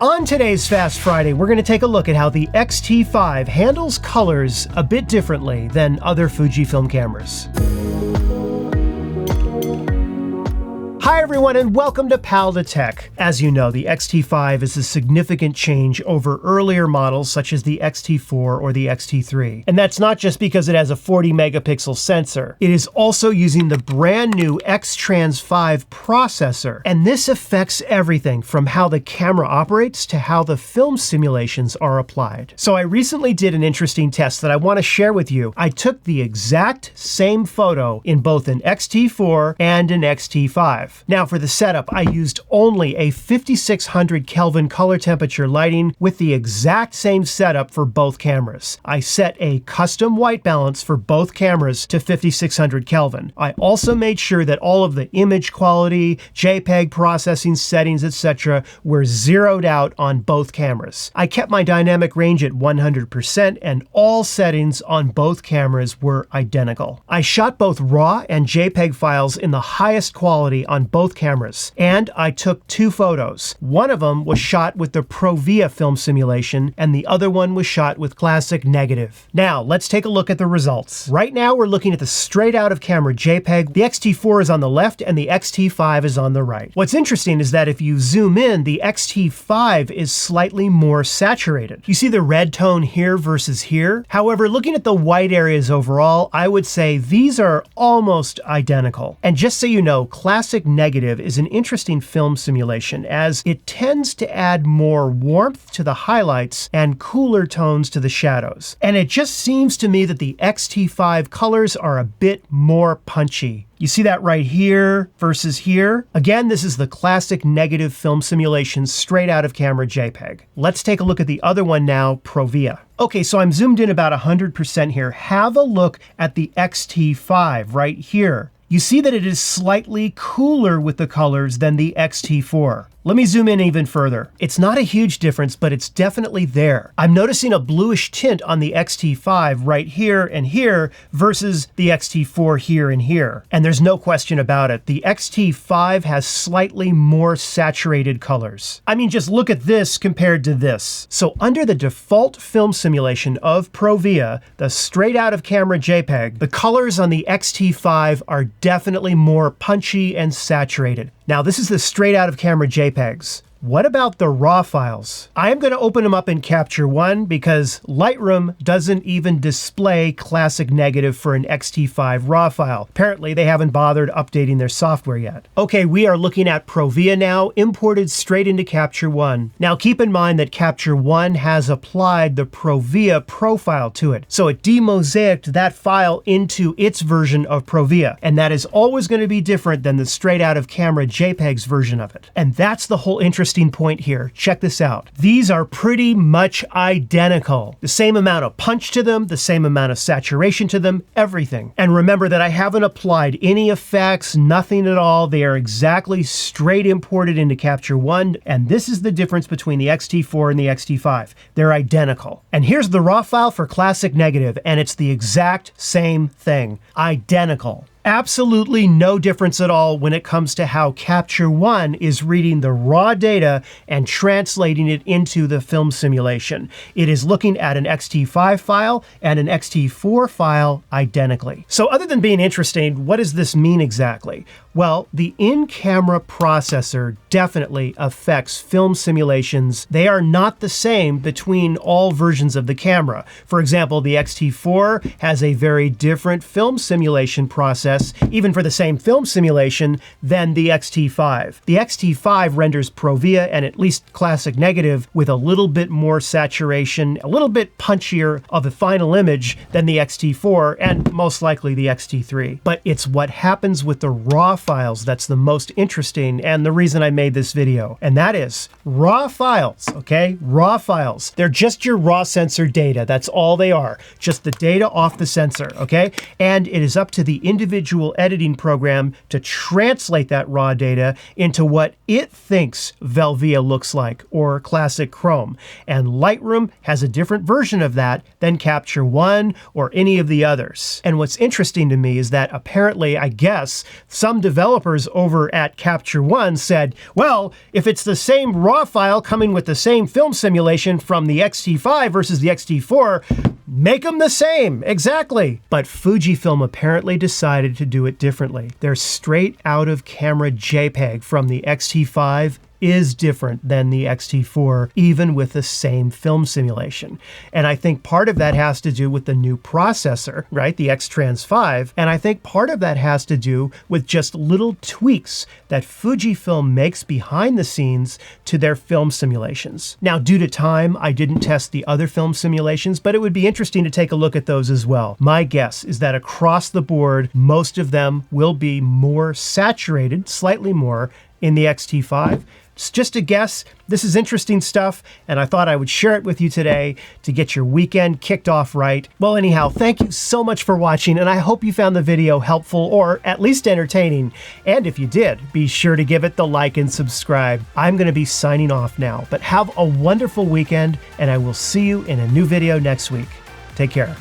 On today's Fast Friday, we're going to take a look at how the X-T5 handles colors a bit differently than other Fujifilm cameras. Hi everyone and welcome to Pal to Tech. As you know, the X-T5 is a significant change over earlier models such as the X-T4 or the X-T3. And that's not just because it has a 40 megapixel sensor. It is also using the brand new X-Trans 5 processor. And this affects everything from how the camera operates to how the film simulations are applied. So I recently did an interesting test that I want to share with you. I took the exact same photo in both an X-T4 and an X-T5. Now for the setup, I used only a 5600 Kelvin color temperature lighting with the exact same setup for both cameras. I set a custom white balance for both cameras to 5600 Kelvin. I also made sure that all of the image quality, JPEG processing settings, etc. were zeroed out on both cameras. I kept my dynamic range at 100% and all settings on both cameras were identical. I shot both RAW and JPEG files in the highest quality on both cameras, and I took two photos. One of them was shot with the PROVIA film simulation, and the other one was shot with classic negative. Now, let's take a look at the results. Right now, we're looking at the straight out of camera JPEG. The X-T4 is on the left and the X-T5 is on the right. What's interesting is that if you zoom in, the X-T5 is slightly more saturated. You see the red tone here versus here? However, looking at the white areas overall, I would say these are almost identical. And just so you know, classic negative is an interesting film simulation as it tends to add more warmth to the highlights and cooler tones to the shadows. And it just seems to me that the X-T5 colors are a bit more punchy. You see that right here versus here? Again, this is the classic negative film simulation straight out of camera JPEG. Let's take a look at the other one now, PROVIA. Okay, so I'm zoomed in about 100% here. Have a look at the X-T5 right here. You see that it is slightly cooler with the colors than the X-T4. Let me zoom in even further. It's not a huge difference, but it's definitely there. I'm noticing a bluish tint on the X-T5 right here and here versus the X-T4 here and here. And there's no question about it. The X-T5 has slightly more saturated colors. I mean, just look at this compared to this. So under the default film simulation of PROVIA, the straight out of camera JPEG, the colors on the X-T5 are definitely more punchy and saturated. Now, this is the straight out of camera JPEGs. What about the RAW files? I am going to open them up in Capture One because Lightroom doesn't even display classic negative for an X-T5 RAW file. Apparently, they haven't bothered updating their software yet. Okay, we are looking at PROVIA now, imported straight into Capture One. Now, keep in mind that Capture One has applied the PROVIA profile to it. So it demosaicked that file into its version of PROVIA. And that is always going to be different than the straight out of camera JPEG's version of it. And that's the whole interesting point here. Check this out. These are pretty much identical. The same amount of punch to them, the same amount of saturation to them, everything. And remember that I haven't applied any effects, nothing at all. They are exactly straight imported into Capture One, and this is the difference between the X-T4 and the X-T5. They're identical. And here's the RAW file for classic negative, and it's the exact same thing. Identical. Absolutely no difference at all when it comes to how Capture One is reading the raw data and translating it into the film simulation. It is looking at an X-T5 file and an X-T4 file identically. So other than being interesting, what does this mean exactly? Well, the in-camera processor definitely affects film simulations. They are not the same between all versions of the camera. For example, the X-T4 has a very different film simulation process, even for the same film simulation, than the X-T5. The X-T5 renders PROVIA and at least classic negative with a little bit more saturation, a little bit punchier of a final image than the X-T4 and most likely the X-T3. But it's what happens with the RAW files that's the most interesting and the reason I made this video. And that is RAW files, okay? RAW files. They're just your raw sensor data. That's all they are. Just the data off the sensor, okay? And it is up to the individual individual editing program to translate that raw data into what it thinks Velvia looks like, or Classic Chrome. And Lightroom has a different version of that than Capture One or any of the others. And what's interesting to me is that apparently, I guess, some developers over at Capture One said, well, if it's the same raw file coming with the same film simulation from the X-T5 versus the X-T4, make them the same, exactly. But Fujifilm apparently decided to do it differently. Their straight out of camera JPEG from the X-T5 is different than the X-T4, even with the same film simulation. And I think part of that has to do with the new processor, right? The X-Trans 5. And I think part of that has to do with just little tweaks that Fujifilm makes behind the scenes to their film simulations. Now, due to time, I didn't test the other film simulations, but it would be interesting to take a look at those as well. My guess is that across the board, most of them will be more saturated, slightly more, in the X-T5. It's just a guess. This is interesting stuff, and I thought I would share it with you today to get your weekend kicked off right. Well, anyhow, thank you so much for watching, and I hope you found the video helpful or at least entertaining. And if you did, be sure to give it the like and subscribe. I'm going to be signing off now, but have a wonderful weekend, and I will see you in a new video next week. Take care.